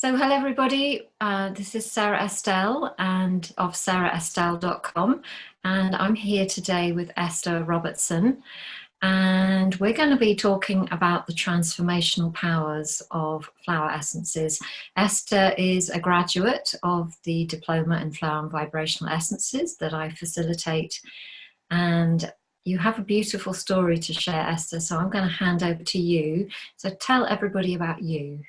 So hello everybody, this is Sarah Estelle and of sarahestelle.com, and I'm here today with Esta Robertson, and we're going to be talking about the transformational powers of flower essences. Esta is a graduate of the Diploma in Flower and Vibrational Essences that I facilitate, and you have a beautiful story to share, Esta, so I'm going to hand over to you. So tell everybody about you.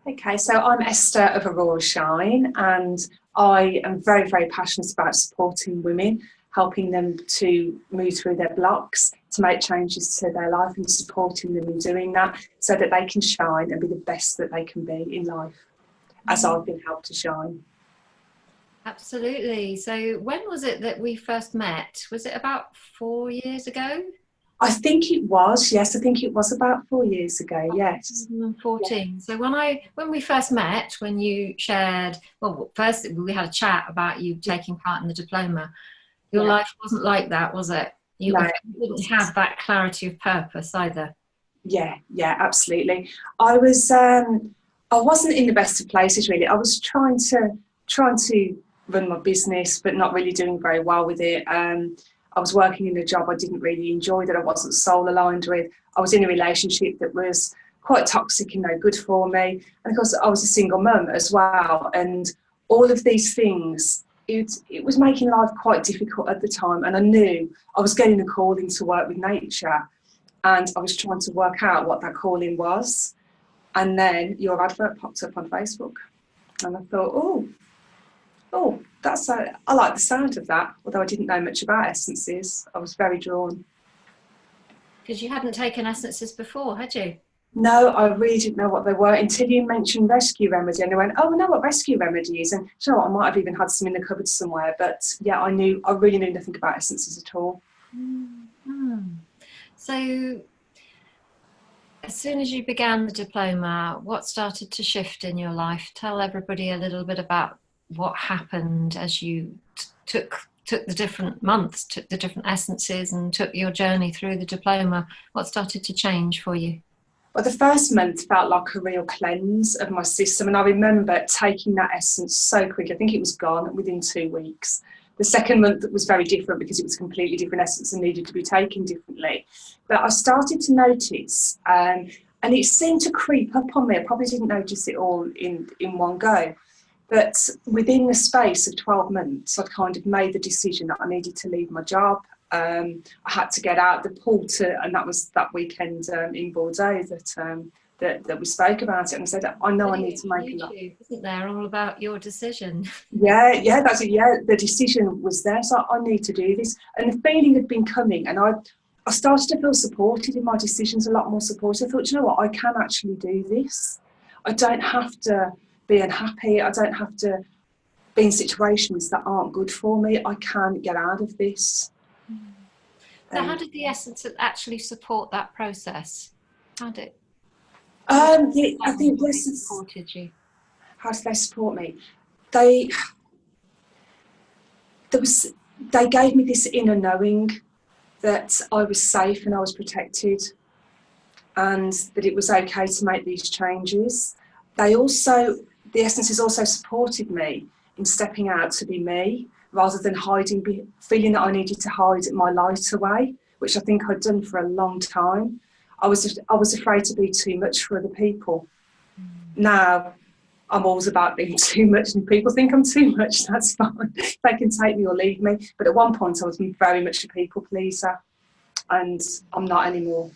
Okay, so I'm Esta of Aurora Shine, and I am very, very passionate about supporting women, helping them to move through their blocks, to make changes to their life, and supporting them in doing that so that they can shine and be the best that they can be in life, as I've been helped to shine. Absolutely. So when was it that we first met? Was it about 4 years ago? I think it was, yes. I think it was about 4 years ago, yes. 2014. So when we first met, when you shared, well, first we had a chat about you taking part in the diploma. Your life wasn't like that, was it? You didn't have that clarity of purpose either. Yeah, absolutely. I wasn't in the best of places really. I was trying to run my business, but not really doing very well with it. I was working in a job I didn't really enjoy, that I wasn't soul aligned with. I was in a relationship that was quite toxic and no good for me. And of course, I was a single mum as well. And all of these things, it was making life quite difficult at the time. And I knew I was getting a calling to work with nature. And I was trying to work out what that calling was. And then your advert popped up on Facebook. And I thought, oh, I like the sound of that. Although I didn't know much about essences, I was very drawn. Because you hadn't taken essences before, had you? No, I really didn't know what they were until you mentioned rescue remedy, and I went, oh, I know what rescue remedy is. And you know what, I might have even had some in the cupboard somewhere. But yeah, I really knew nothing about essences at all. Mm-hmm. So as soon as you began the diploma, what started to shift in your life? Tell everybody a little bit about what happened as you took the different months, took the different essences and took your journey through the diploma. What started to change for you? Well, the first month felt like a real cleanse of my system, and I remember taking that essence so quickly. I think it was gone within 2 weeks. The second month was very different because it was a completely different essence and needed to be taken differently. But I started to notice, and it seemed to creep up on me. I probably didn't notice it all in one go. But within the space of 12 months, I'd kind of made the decision that I needed to leave my job. I had to get out the pool and that was that weekend in Bordeaux that we spoke about it, and I said, I know I need to make it. Isn't there all about your decision? Yeah, that's it. Yeah, the decision was there, so I need to do this. And the feeling had been coming, and I started to feel supported in my decisions, a lot more supported. I thought, you know what, I can actually do this. I don't have to be unhappy. I don't have to be in situations that aren't good for me. I can get out of this. So how did the essence actually support that process? How did I think the essence supported you? How did they support me? They gave me this inner knowing that I was safe and I was protected, and that it was okay to make these changes. The essences also supported me in stepping out to be me, rather than feeling that I needed to hide my light away, which I think I'd done for a long time. I was afraid to be too much for other people. Now, I'm always about being too much, and people think I'm too much, that's fine. They can take me or leave me. But at one point, I was very much a people pleaser, and I'm not anymore.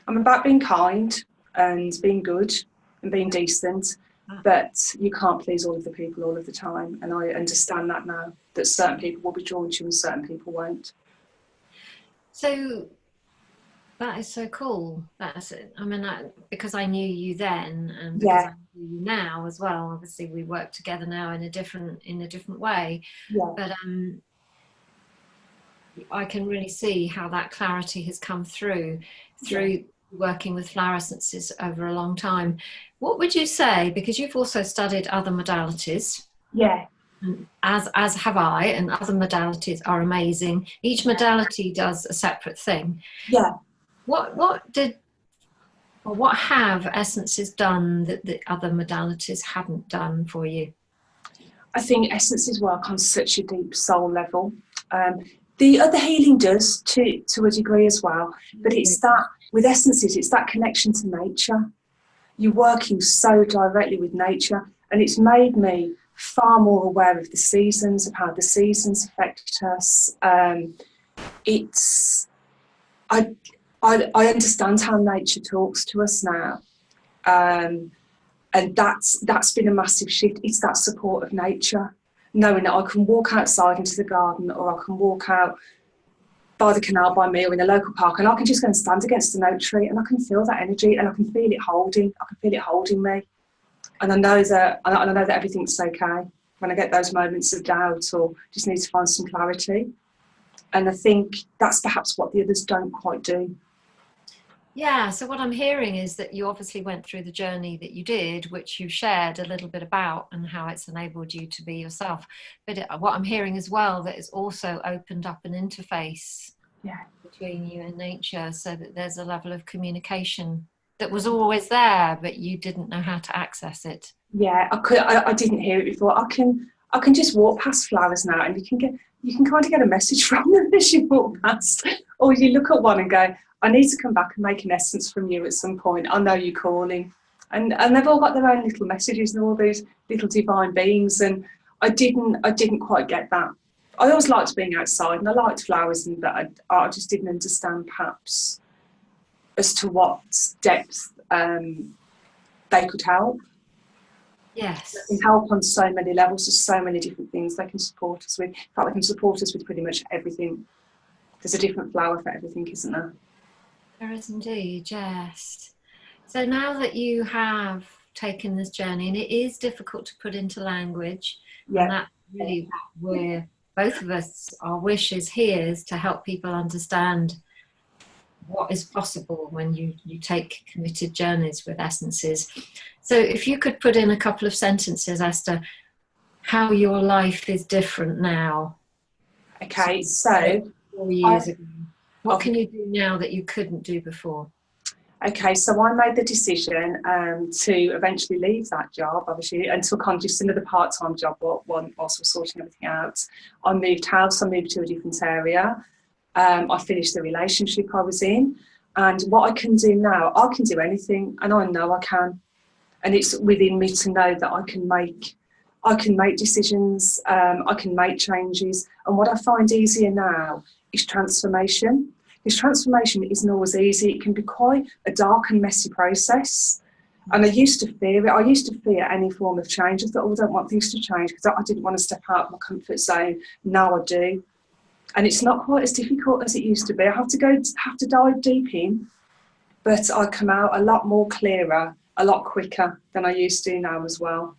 I'm about being kind and being good and being decent, but you can't please all of the people all of the time. And I understand that now, that certain people will be drawn to you and certain people won't. So that is so cool. That's it. I mean, because I knew you then, and because I knew you now as well. Obviously, we work together now in a different way. Yeah. But I can really see how that clarity has come through working with flower essences over a long time. What would you say, because you've also studied other modalities? Yeah. As have I, and other modalities are amazing. Each modality does a separate thing. Yeah. What did Well, what have essences done that the other modalities haven't done for you? I think essences work on such a deep soul level. The other healing does to a degree as well, but it's that with essences, it's that connection to nature. You're working so directly with nature, and it's made me far more aware of the seasons, of how the seasons affect us. It's I, I understand how nature talks to us now, and that's been a massive shift. It's that support of nature, knowing that I can walk outside into the garden, or I can walk out by the canal by me, or in a local park, and I can just go and stand against an oak tree, and I can feel that energy, and I can feel it holding. I can feel it holding me, and I know that everything's okay. When I get those moments of doubt or just need to find some clarity, and I think that's perhaps what the others don't quite do. Yeah, so what I'm hearing is that you obviously went through the journey that you did, which you shared a little bit about and how it's enabled you to be yourself. But what I'm hearing as well, that it's also opened up an interface between you and nature, so that there's a level of communication that was always there, but you didn't know how to access it. Yeah, I didn't hear it before. I can just walk past flowers now, and you can kind of get a message from them as you walk past, or you look at one and go, I need to come back and make an essence from you at some point. I know you're calling. And they've all got their own little messages, and all these little divine beings. And I didn't quite get that. I always liked being outside, and I liked flowers, and that I just didn't understand perhaps as to what depth they could help. Yes. They can help on so many levels. There's so many different things they can support us with. In fact, they can support us with pretty much everything. There's a different flower for everything, isn't there? There is indeed, yes. So now that you have taken this journey, and it is difficult to put into language, and that's really where both of us, our wish is here, is to help people understand what is possible when you take committed journeys with essences. So if you could put in a couple of sentences as to how your life is different now. Okay, so 4 years ago. What can you do now that you couldn't do before? Okay, so I made the decision to eventually leave that job, obviously, and took on just another part-time job whilst I was sorting everything out. I moved house, I moved to a different area. I finished the relationship I was in. And what I can do now, I can do anything, and I know I can. And it's within me to know that I can make decisions, I can make changes. And what I find easier now is transformation. Because transformation isn't always easy. It can be quite a dark and messy process. And I used to fear it. I used to fear any form of change. I thought, oh, I don't want things to change because I didn't want to step out of my comfort zone. Now I do. And it's not quite as difficult as it used to be. I have to dive deep in, but I come out a lot more clearer, a lot quicker than I used to now as well.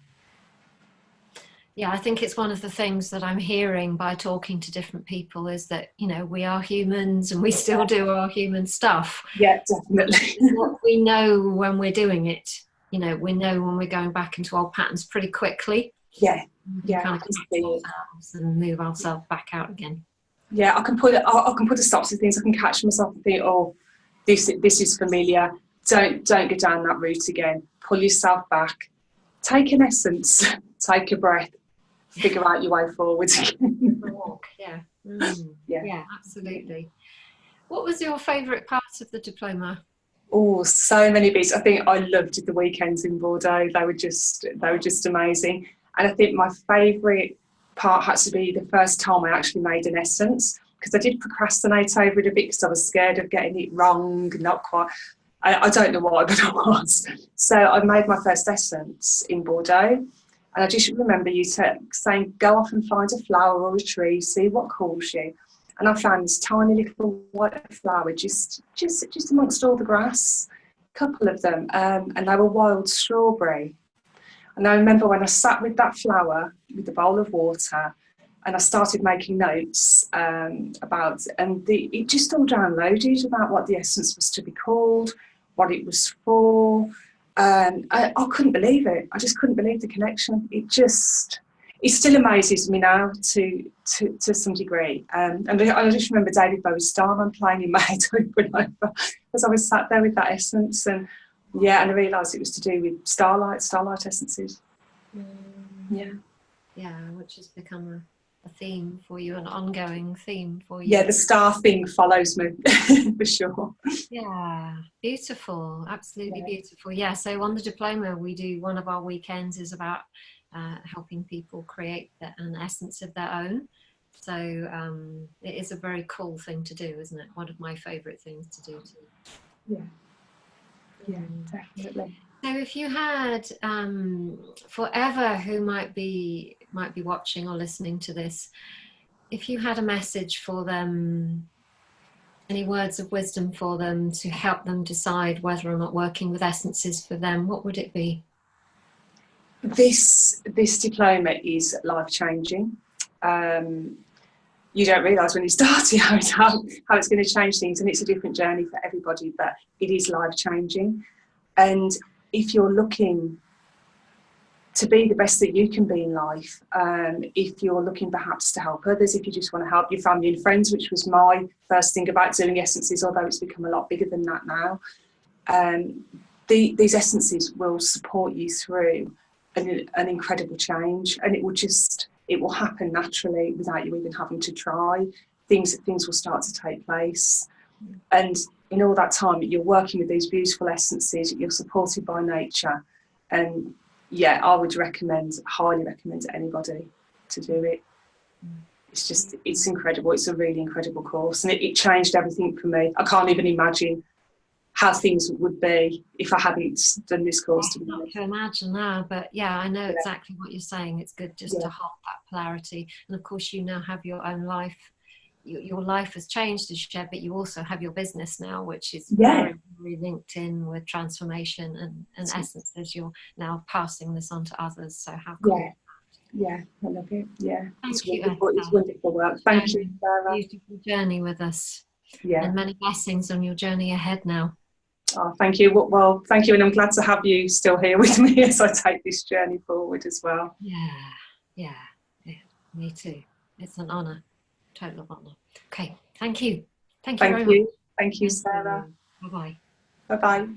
Yeah, I think it's one of the things that I'm hearing by talking to different people is that, you know, we are humans and we still do our human stuff. Yeah, definitely. We know when we're doing it, you know, we know when we're going back into old patterns pretty quickly. Yeah. Kind of ourselves and move ourselves back out again. Yeah, I can put a stop to things. I can catch myself and think, oh, this is familiar. Don't go down that route again. Pull yourself back. Take an essence. Take a breath. Figure out your way forward. Walk, yeah. Yeah, absolutely. What was your favourite part of the diploma? Oh, so many bits. I think I loved the weekends in Bordeaux. They were just amazing. And I think my favourite part had to be the first time I actually made an essence, because I did procrastinate over it a bit because I was scared of getting it wrong. Not quite. I don't know why, but I was. So I made my first essence in Bordeaux. And I just remember you saying, go off and find a flower or a tree, see what calls you. And I found this tiny little white flower just amongst all the grass, a couple of them, and they were wild strawberry. And I remember when I sat with that flower with a bowl of water and I started making notes about, and it just all downloaded about what the essence was to be called, what it was for. I couldn't believe it. I just couldn't believe the connection. It still amazes me now to some degree. And I just remember David Bowie's Starman playing in my head over and over as I was sat there with that essence. And Yeah, and I realised it was to do with starlight essences. Yeah. Yeah, which has become a theme for you, an ongoing theme for you. Yeah, the star thing follows me for sure. Yeah, beautiful, absolutely beautiful. Yeah, so on the Diploma, we do, one of our weekends is about helping people create an essence of their own. So it is a very cool thing to do, isn't it? One of my favourite things to do too. Yeah, definitely. So if you had forever who might be watching or listening to this, if you had a message for them, any words of wisdom for them to help them decide whether or not working with essences for them, what would it be? This diploma is life-changing. You don't realise when you start it how it's going to change things, and it's a different journey for everybody, but it is life-changing. And if you're looking to be the best that you can be in life, if you're looking perhaps to help others, if you just want to help your family and friends, which was my first thing about doing essences, although it's become a lot bigger than that now, these essences will support you through an incredible change, and it will happen naturally without you even having to try. Things will start to take place, and in all that time you're working with these beautiful essences, you're supported by nature, and yeah, I would highly recommend to anybody to do it. It's incredible. It's a really incredible course, and it changed everything for me. I can't even imagine how things would be if I hadn't done this course. Not to imagine now, but yeah, I know exactly what you're saying. It's good just to hold that polarity, and of course you now have your own life. Your life has changed as you said, but you also have your business now, which is very, very linked in with transformation and essence, as you're now passing this on to others. So how cool. Yeah, I love it. Yeah, Thank you, wonderful. It's wonderful work. Thank you, Sarah. Beautiful journey with us. Yeah, and many blessings on your journey ahead now. Oh, thank you. Well, thank you, and I'm glad to have you still here with me as I take this journey forward as well. Yeah, me too. It's an honour, total honour. Okay, thank you. Thank you very much. Thank you, Sarah. Bye-bye. Bye-bye.